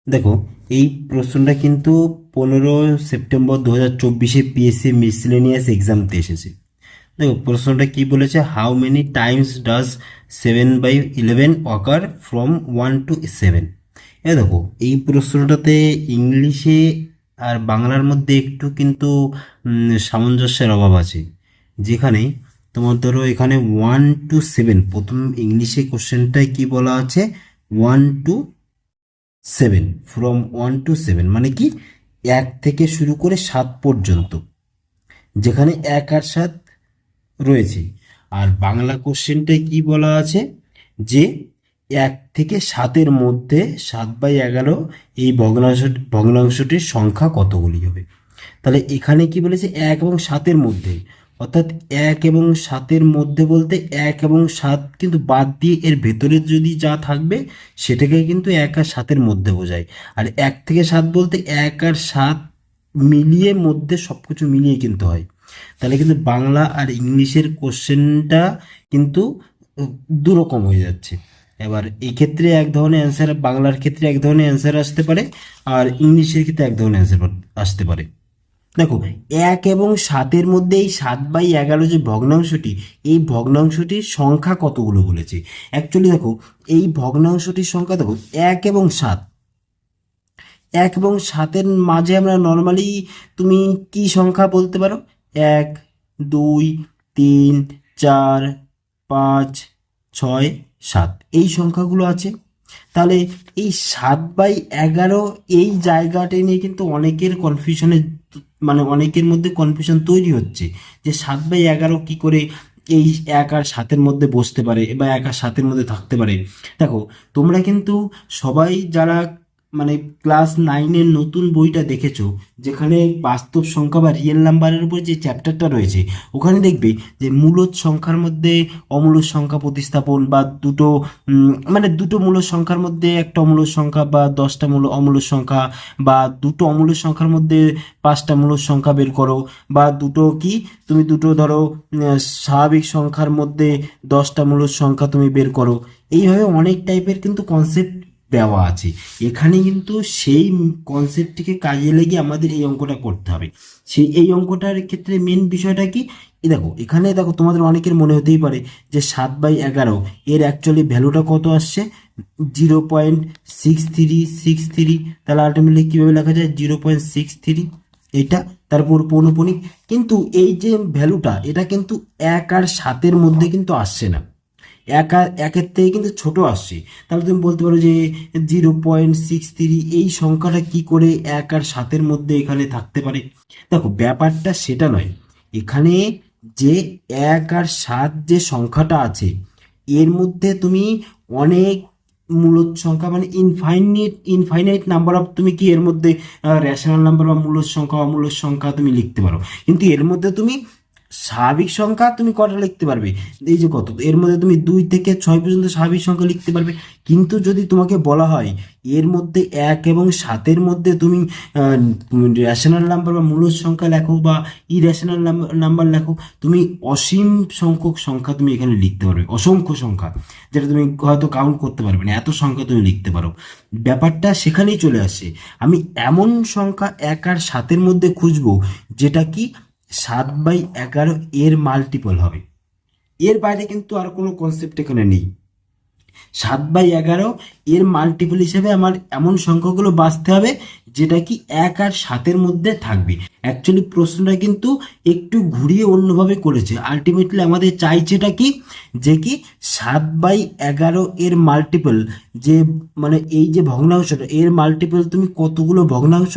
দেখো, এই প্রশ্নটা কিন্তু 15 সেপ্টেম্বর 2024 পিএসসি মিসলেনিয়াস এক্সামতে এসেছে। দেখো প্রশ্নটা কি বলেছে, how many Times does 7/11 ochre from 1 to 7। দেখো এই প্রশ্নটাতে ইংলিশে আর বাংলার মধ্যে একটু কিন্তু সামঞ্জস্যের অভাব আছে। যেখানে তোমার ধরো এখানে 1 to 7, প্রথম ইংলিশে কোশ্চেনটায় কি বলা আছে, 1 to 7, ফ্রম 1 to 7 মানে কি 1 থেকে শুরু করে 7 পর্যন্ত, যেখানে 1 আর 7 রয়েছে। আর বাংলা কোশ্চেনটায় কি বলা আছে যে 1 থেকে 7-এর মধ্যে 7/11 এই ভগ্নাংশটির সংখ্যা কতগুলি হবে। তাহলে এখানে কি বলেছে, 1 এবং 7-এর মধ্যে, অর্থাৎ 1 এবং 7-এর মধ্যে বলতে 1 এবং 7 কিন্তু বাদ দিয়ে এর ভেতরে যদি যা থাকবে সেটাকে কিন্তু 1 আর 7-এর মধ্যে বোঝায়। আর 1 থেকে 7 বলতে 1 আর 7 মিলিয়ে মধ্যে সব কিছু মিলিয়ে কিন্তু হয়। তাহলে কিন্তু বাংলা আর ইংলিশের কোশ্চেনটা কিন্তু দুরকম হয়ে যাচ্ছে। এবার এই ক্ষেত্রে এক ধরনের অ্যান্সার, বাংলার ক্ষেত্রে এক ধরনের অ্যান্সার আসতে পারে, আর ইংলিশের ক্ষেত্রে এক ধরনের অ্যান্সার আসতে পারে। দেখো, 1 এবং 7-এর মধ্যে এই 7/11 যে ভগ্নাংশটি, এই ভগ্নাংশটির সংখ্যা কতগুলো বলেছে। অ্যাকচুয়ালি দেখো, এই ভগ্নাংশটির সংখ্যা দেখো 1 এবং 7, 1 এবং 7-এর মাঝে আমরা নর্মালি তুমি কি সংখ্যা বলতে পারো, 1, 2, 3, 4, 5, 6, 7 এই সংখ্যাগুলো আছে। তাহলে এই 7/11 এই জায়গাটা নিয়ে কিন্তু অনেকের কনফিউশনে, মানে অনেকের মধ্যে কনফিউশন তৈরি হচ্ছে যে 7/11 কি করে এই 1 আর 7-এর মধ্যে বসতে পারে বা 1 আর 7-এর মধ্যে থাকতে পারে। দেখো, তোমরা কিন্তু সবাই যারা মানে ক্লাস 9-এর নতুন বইটা দেখেছো, যেখানে বাস্তব সংখ্যা বা রিয়েল নাম্বারের উপর যে চ্যাপ্টারটা রয়েছে, ওখানে দেখবে যে মূলদ সংখ্যার মধ্যে অমূলদ সংখ্যা প্রতিস্থাপন বা মানে দুটো মূলদ সংখ্যার মধ্যে একটা অমূলদ সংখ্যা বা 10টা অমূলদ সংখ্যা, বা দুটো অমূলদ সংখ্যার মধ্যে 5টা মূলদ সংখ্যা বের করো, বা দুটো কি তুমি দুটো ধরো স্বাভাবিক সংখ্যার মধ্যে 10টা মূলদ সংখ্যা তুমি বের করো। এইভাবে অনেক টাইপের কিন্তু কনসেপ্ট দেওয়া আছে। এখানে কিন্তু সেই কনসেপ্টটিকে কাজে লাগিয়ে আমাদের এই অঙ্কটা করতে হবে। এই অঙ্কটার ক্ষেত্রে মেন বিষয়টা কি, দেখো এখানে দেখো তোমাদের অনেকের মনে হতেই পারে যে 7/11 এর অ্যাকচুয়ালি ভ্যালুটা কত আসছে, 0.6363। তাহলে আলটিমেটলি কীভাবে লেখা যায়, 0.63, এটা তারপর পৌনপুনিক। কিন্তু এই যে ভ্যালুটা, এটা কিন্তু 1 আর 7-এর মধ্যে কিন্তু আসছে না, 1 আর 1-এর থেকে কিন্তু ছোট আসছে। তাহলে তুমি বলতে পারো যে 0.63 এই সংখ্যাটা কি করে 1 আর 7-এর মধ্যে এখানে থাকতে পারে। দেখো ব্যাপারটা সেটা নয়, এখানে যে 1 আর 7 যে সংখ্যাটা আছে, এর মধ্যে তুমি অনেক মূলদ সংখ্যা, মানে ইনফাইনাইট নাম্বার অফ, তুমি কি এর মধ্যে রেশনাল নাম্বার বা মূলদ সংখ্যা অমূলদ সংখ্যা তুমি লিখতে পারো। কিন্তু এর মধ্যে তুমি স্বাভাবিক সংখ্যা তুমি কটা লিখতে পারবে, এই যে কত, এর মধ্যে তুমি 2 থেকে 6 পর্যন্ত স্বাভাবিক সংখ্যা লিখতে পারবে। কিন্তু যদি তোমাকে বলা হয় এর মধ্যে 1 এবং 7-এর মধ্যে তুমি রেশনাল নাম্বার বা মূলদ সংখ্যা লেখো বা ইরেশনাল নাম্বার লেখো, তুমি অসীম সংখ্যক সংখ্যা তুমি এখানে লিখতে পারবে, অসংখ্য সংখ্যা, যেটা তুমি হয়তো কাউন্ট করতে পারবে না, এত সংখ্যা তুমি লিখতে পারো। ব্যাপারটা সেখানেই চলে আসে, আমি এমন সংখ্যা 1 আর 7-এর মধ্যে খুঁজবো যেটা কি 7/11 এর মাল্টিপল হবে। এর বাইরে কিন্তু আর কোনো কনসেপ্ট এখানে নেই। 7/11 এর মাল্টিপল হিসেবে আমার এমন সংখ্যাগুলো বাছতে হবে যেটা কি 1 আর 7-এর মধ্যে থাকবে। অ্যাকচুয়ালি প্রশ্নটা কিন্তু একটু ঘুরিয়ে অন্যভাবে করেছে। আলটিমেটলি আমাদের চাইছেটা কি, যে কি 7/11 এর মাল্টিপল, যে মানে এই যে ভগ্নাংশটা এর মাল্টিপল তুমি কতগুলো ভগ্নাংশ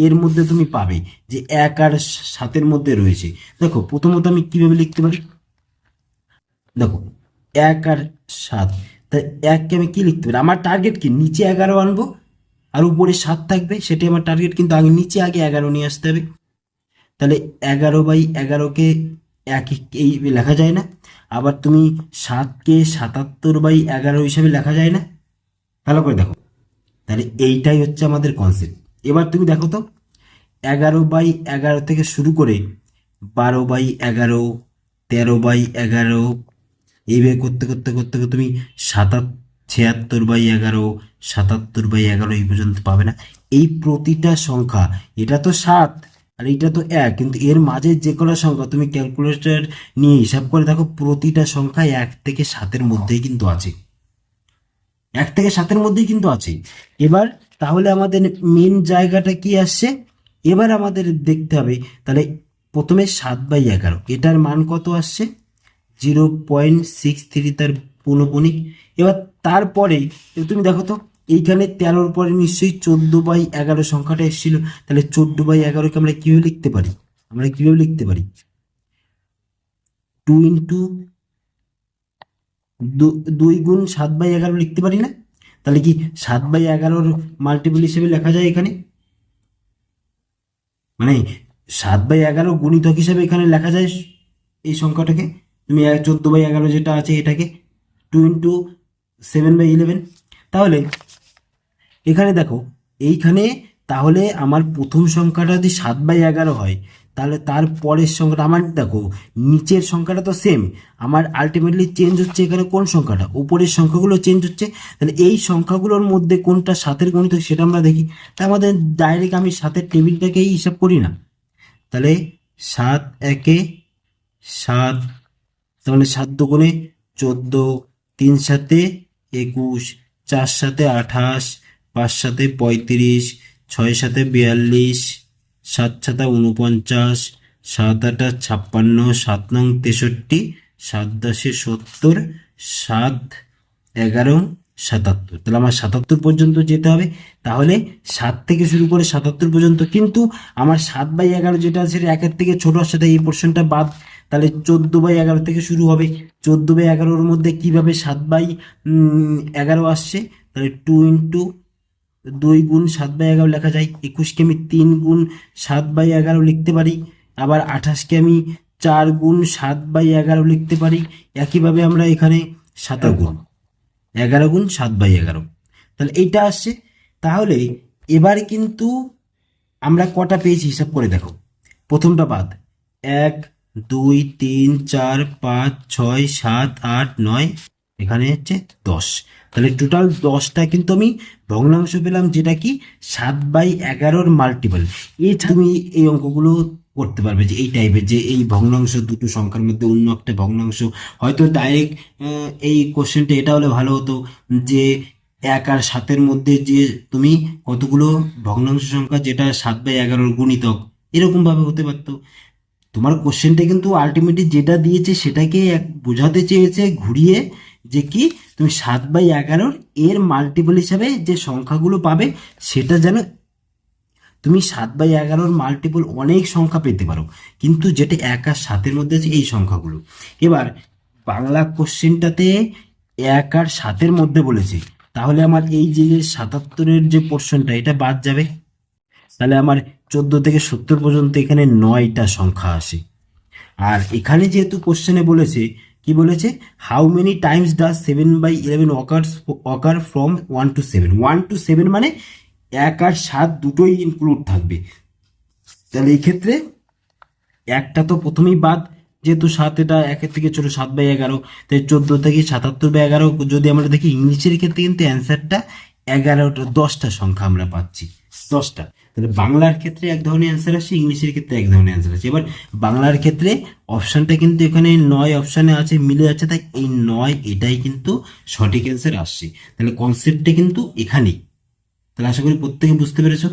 এর মধ্যে তুমি পাবে যে 1 আর 7-এর মধ্যে রয়েছে। দেখো প্রথমত আমি কিভাবে লিখতে পারি, দেখো 1 আর 7, তাই 1কে আমি কি লিখতে পারি, আমার টার্গেট কি নিচে 11 আনবো আর উপরে 7 থাকবে, সেটাই আমার টার্গেট। কিন্তু আগে নিচে 11 নিয়ে আসতে হবে। তাহলে 11/11কে এই লেখা যায় না, আবার তুমি 7কে 77/11 হিসাবে লেখা যায় না। ভালো করে দেখো, তাহলে এইটাই হচ্ছে আমাদের কনসেপ্ট। এবার তুমি দেখো তো, 11/11 থেকে শুরু করে 12/11, 13/11, এইভাবে করতে করতে করতে করতে তুমি 76/11, 77/11 এই পর্যন্ত পাবে না। এই প্রতিটা সংখ্যা, এটা তো 7 আর এটা তো 1, কিন্তু এর মাঝে যে কোনো সংখ্যা তুমি ক্যালকুলেটর নিয়ে হিসাব করে দেখো, প্রতিটা সংখ্যা 1 থেকে 7-এর মধ্যেই কিন্তু আছে, 1 থেকে 7-এর মধ্যেই কিন্তু আছে। এবার তাহলে আমাদের মেন জায়গাটা কি আসছে, এবার আমাদের দেখতে হবে তাহলে প্রথমে 7/11 এটার মান কত আসছে, 0.63 তার পৌনঃপুনিক। এবার তারপরেই তুমি দেখো তো, এইখানে 13-র পরে নিশ্চয়ই 14/11 সংখ্যাটা এসেছিল, তাহলে 14/11কে আমরা কিভাবে লিখতে পারি, আমরা কিভাবে লিখতে পারি, 2 ইন্টু 2 গুণ 7/11 লিখতে পারি না? তাহলে কি 7/11 মাল্টিপল হিসেবে লেখা যায় এখানে, মানে 7/11 গুণিতক হিসেবে এখানে লেখা যায় এই সংখ্যাটাকে। তুমি 14/11 যেটা আছে এটাকে 2 ইন্টু 7/11। তাহলে এখানে দেখো, এইখানে তাহলে আমার প্রথম সংখ্যাটা যদি 7/11 হয়, তাহলে তার পরের সংখ্যাটা আমার দেখো, নিচের সংখ্যাটা তো সেম, আমার আলটিমেটলি চেঞ্জ হচ্ছে এখানে কোন সংখ্যাটা, উপরের সংখ্যাগুলো চেঞ্জ হচ্ছে। তাহলে এই সংখ্যাগুলোর মধ্যে কোনটা 7-এর গণিত সেটা আমরা দেখি। তা আমাদের ডাইরেক্ট আমি 7-এর টেবিলটাকেই হিসাব করি না, তাহলে 7 একে 7, তাহলে 7 দুগুণে 14, 3 7 21, 4 7 28, 5 7 35, 6 7 42, 7 7 49, 7 8 56, 7 9 63, 7 10 70, 7 11 77। তাহলে আমার 77 পর্যন্ত যেতে হবে। তাহলে 7 থেকে শুরু করে 77 পর্যন্ত, কিন্তু আমার 7/11 যেটা আছে সেটা 1-এর থেকে ছোট আসছে, তাই এই পোর্শনটা বাদ। তাহলে 14/11 থেকে শুরু হবে। 14/11-র মধ্যে কিভাবে 7/11 আসছে, তাহলে 2 ইন্টু 2 গুণ 7/11 লেখা যায়। 21কে আমি 3 গুণ 7/11 লিখতে পারি। আবার 28কে আমি 4 গুণ 7/11 লিখতে পারি। একইভাবে আমরা এখানে 17 গুণ 11 গুণ 7/11, তাহলে এইটা আসছে। তাহলে এবার কিন্তু আমরা কটা পেয়েছি হিসাব করে দেখো, প্রথমটা বাদ, 1 2 3 4 5 6 7 8 9, এখানে হচ্ছে 10। তাহলে টোটাল 10টা কিন্তু আমি ভগ্নাংশ পেলাম, যেটা কি 7/11 মাল্টিপল। এই তুমি এই অঙ্কগুলো করতে পারবে, যে এই টাইপের, যে এই ভগ্নাংশ দুটো সংখ্যার মধ্যে অন্য একটা ভগ্নাংশ, হয়তো ডাইরেক্ট এই কোশ্চেনটা এটা হলে ভালো হতো যে 1 আর 7-এর মধ্যে যে তুমি কতগুলো ভগ্নাংশ সংখ্যা যেটা 7/11 গুণিতক, এরকম ভাবে হতে পারতো। তোমার কোশ্চেনটা কিন্তু আলটিমেটলি যেটা দিয়েছে সেটাকে বোঝাতে চেয়েছে ঘুরিয়ে, যে কি তুমি 7/11 এর মাল্টিপল হিসাবে যে সংখ্যাগুলো পাবে, সেটা যেন তুমি 7/11 মাল্টিপল অনেক সংখ্যা পেতে পারো, কিন্তু যেটা 1 আর 7-এর মধ্যে আছে এই সংখ্যাগুলো। এবার বাংলা কোশ্চেনটাতে 1 আর 7-এর মধ্যে বলেছে, তাহলে আমার এই যে 77-এর যে পোর্শনটা এটা বাদ যাবে। তাহলে আমার 14 থেকে 70 পর্যন্ত এখানে 9টা সংখ্যা আসে। আর এখানে যেহেতু কোশ্চেনে বলেছে, কি বলেছে, how many Times does 7/11 ochre from 1 to 7, 1 to 7 মানে 1 আর 7 দুটোই ইনক্লুড থাকবে। তাহলে এই ক্ষেত্রে একটা তো প্রথমেই বাদ, যেহেতু 7 এটা 1-এর থেকে ছোট, 7/11, তাই 14 থেকে 77/11। যদি আমরা দেখি ইংলিশের ক্ষেত্রে কিন্তু অ্যান্সারটা 11টা, 10টা সংখ্যা আমরা পাচ্ছি, 10টা। তাহলে বাংলার ক্ষেত্রে এক ধরনের অ্যান্সার আসছে, ইংলিশের ক্ষেত্রে এক ধরনের অ্যান্সার আসছে। এবার বাংলার ক্ষেত্রে অপশানটা কিন্তু এখানে 9 অপশানে আছে, মিলে আছে, তাই এই 9 এটাই কিন্তু সঠিক অ্যান্সার আসছে। তাহলে কনসেপ্টটা কিন্তু এখানেই। তাহলে আশা করি প্রত্যেকে বুঝতে পেরেছো।